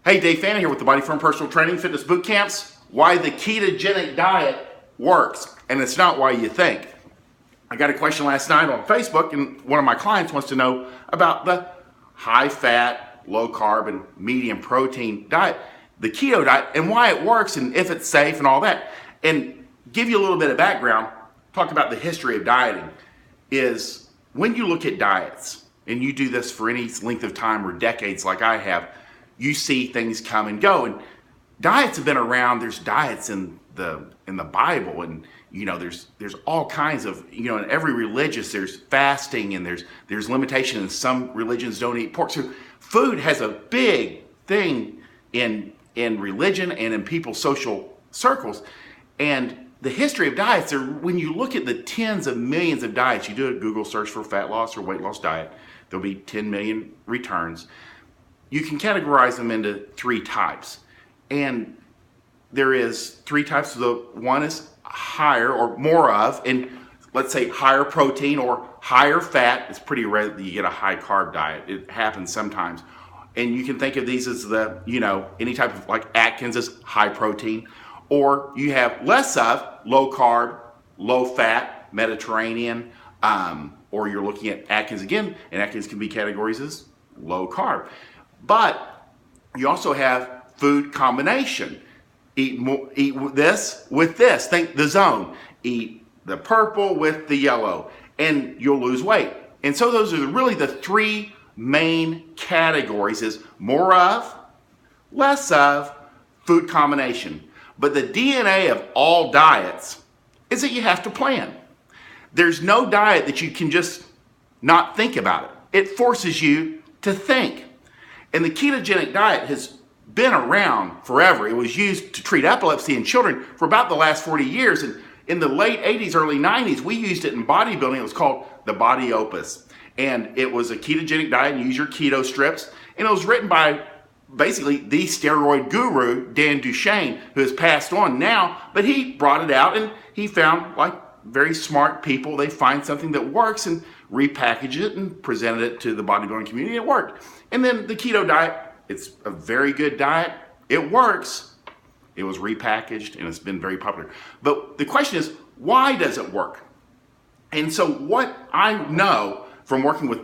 Hey, Dave Fannin here with the Body Firm Personal Training Fitness Boot Camps. Why the ketogenic diet works, and it's not why you think. I got a question last night on Facebook, and one of my clients wants to know about the high-fat, low-carb, and medium-protein diet, the keto diet, and why it works, and if it's safe, and all that. And give you a little bit of background, talk about the history of dieting, is when you look at diets, and you do this for any length of time or decades like I have, you see things come and go. And diets have been around. There's diets in the Bible, and there's all kinds of, in every religious there's fasting, and there's limitation, and some religions don't eat pork. So food has a big thing in religion and in people's social circles. And the history of diets are, when you look at the tens of millions of diets, you do a Google search for fat loss or weight loss diet, there'll be 10 million returns. You can categorize them into three types. And there is three types. The one is higher or more of, and let's say higher protein or higher fat. It's pretty rare that you get a high carb diet. It happens sometimes. And you can think of these as the, any type of, like Atkins is high protein. Or you have less of low carb, low fat, Mediterranean, or you're looking at Atkins again, and Atkins can be categorized as low carb. But you also have food combination. Eat this with this. Think the zone. Eat the purple with the yellow, and you'll lose weight. And so those are really the three main categories: is more of, less of, food combination. But the DNA of all diets is that you have to plan. There's no diet that you can just not think about it. It forces you to think. And the ketogenic diet has been around forever. It was used to treat epilepsy in children for about the last 40 years. And in the late 80s, early 90s, we used it in bodybuilding. It was called the Body Opus. And it was a ketogenic diet, and you use your keto strips. And it was written by basically the steroid guru, Dan Duchaine, who has passed on now. But he brought it out, and he found, like very smart people, they find something that works and repackage it and presented it to the bodybuilding community. It worked. And then the keto diet, it's a very good diet. It works. It was repackaged, and it's been very popular. But the question is, why does it work? And so what I know from working with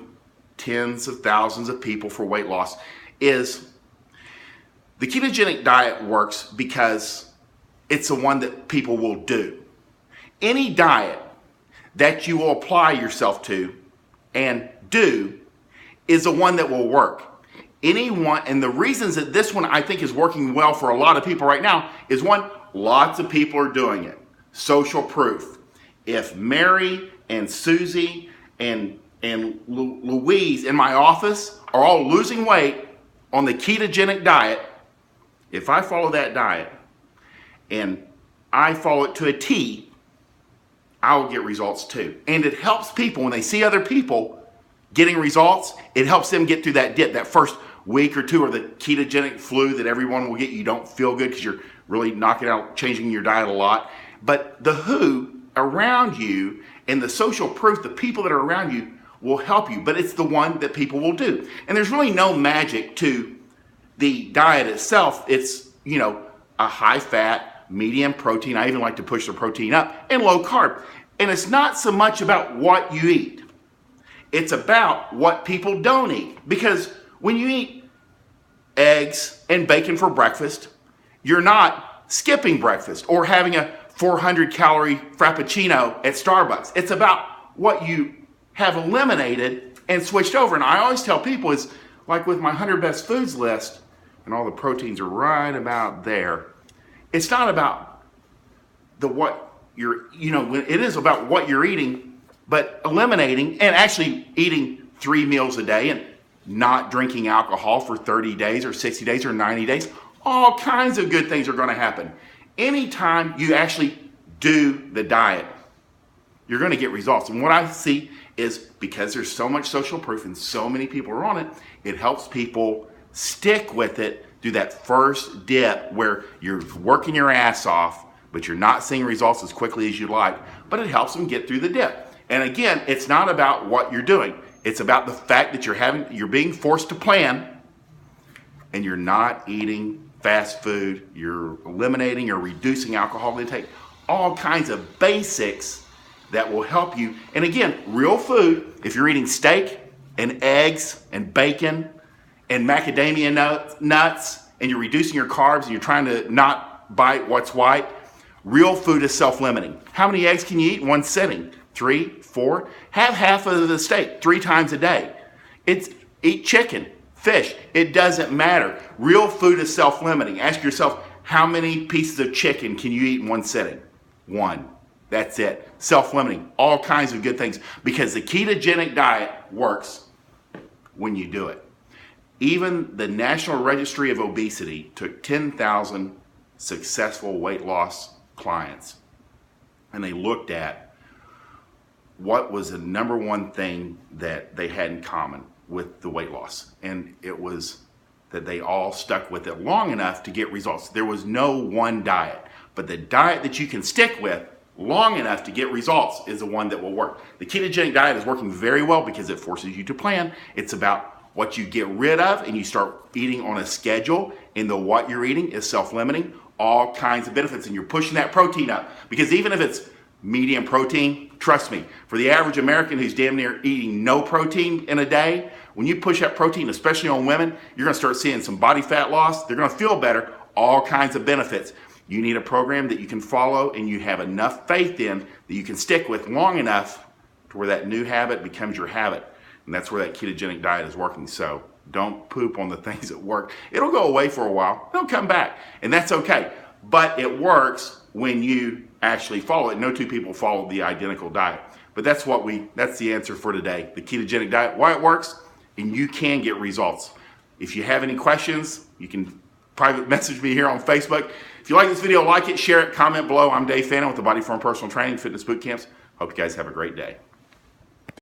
tens of thousands of people for weight loss is the ketogenic diet works because it's the one that people will do. Any diet that you will apply yourself to and do is the one that will work. Anyone, and the reasons that this one I think is working well for a lot of people right now is, one, lots of people are doing it. Social proof. If Mary and Susie and Louise in my office are all losing weight on the ketogenic diet, if I follow that diet and I follow it to a T, I will get results too. And it helps people when they see other people getting results. It helps them get through that dip, that first week or two, or the ketogenic flu that everyone will get. You don't feel good because you're really knocking out, changing your diet a lot. But the who around you and the social proof, the people that are around you, will help you. But it's the one that people will do. And there's really no magic to the diet itself. It's, a high fat, medium protein. I even like to push the protein up, and low carb. And it's not so much about what you eat. It's about what people don't eat. Because when you eat eggs and bacon for breakfast, you're not skipping breakfast or having a 400-calorie Frappuccino at Starbucks. It's about what you have eliminated and switched over. And I always tell people, is like with my 100 best foods list, and all the proteins are right about there. It's not about it is about what you're eating, but eliminating and actually eating 3 meals a day and not drinking alcohol for 30 days or 60 days or 90 days. All kinds of good things are going to happen. Anytime you actually do the diet, you're going to get results. And what I see is, because there's so much social proof and so many people are on it, it helps people stick with it, do that first dip where you're working your ass off, but you're not seeing results as quickly as you'd like, but it helps them get through the dip. And again, it's not about what you're doing. It's about the fact that you're being forced to plan and you're not eating fast food, you're eliminating or reducing alcohol intake, all kinds of basics that will help you. And again, real food, if you're eating steak and eggs and bacon and macadamia nuts, and you're reducing your carbs and you're trying to not bite what's white, real food is self-limiting. How many eggs can you eat in one sitting? 3, 4? Have half of the steak 3 times a day. Eat chicken, fish. It doesn't matter. Real food is self-limiting. Ask yourself, how many pieces of chicken can you eat in one sitting? 1. That's it. Self-limiting. All kinds of good things, because the ketogenic diet works when you do it. Even the National Registry of Obesity took 10,000 successful weight loss clients, and they looked at what was the number one thing that they had in common with the weight loss. And it was that they all stuck with it long enough to get results. There was no one diet, but the diet that you can stick with long enough to get results is the one that will work. The ketogenic diet is working very well because it forces you to plan. It's about what you get rid of, and you start eating on a schedule, and the what you're eating is self-limiting. All kinds of benefits, and you're pushing that protein up, because even if it's medium protein, trust me, for the average American who's damn near eating no protein in a day, when you push up protein, especially on women, you're going to start seeing some body fat loss. They're going to feel better. All kinds of benefits. You need a program that you can follow and you have enough faith in that you can stick with long enough to where that new habit becomes your habit. And that's where that ketogenic diet is working. So don't poop on the things that work. It'll go away for a while. It'll come back, and that's okay. But it works when you actually follow it. No two people follow the identical diet. But that's the answer for today. The ketogenic diet, why it works, and you can get results. If you have any questions, you can private message me here on Facebook. If you like this video, like it, share it, comment below. I'm Dave Fannin with the Body Form Personal Training Fitness Boot Camps. Hope you guys have a great day.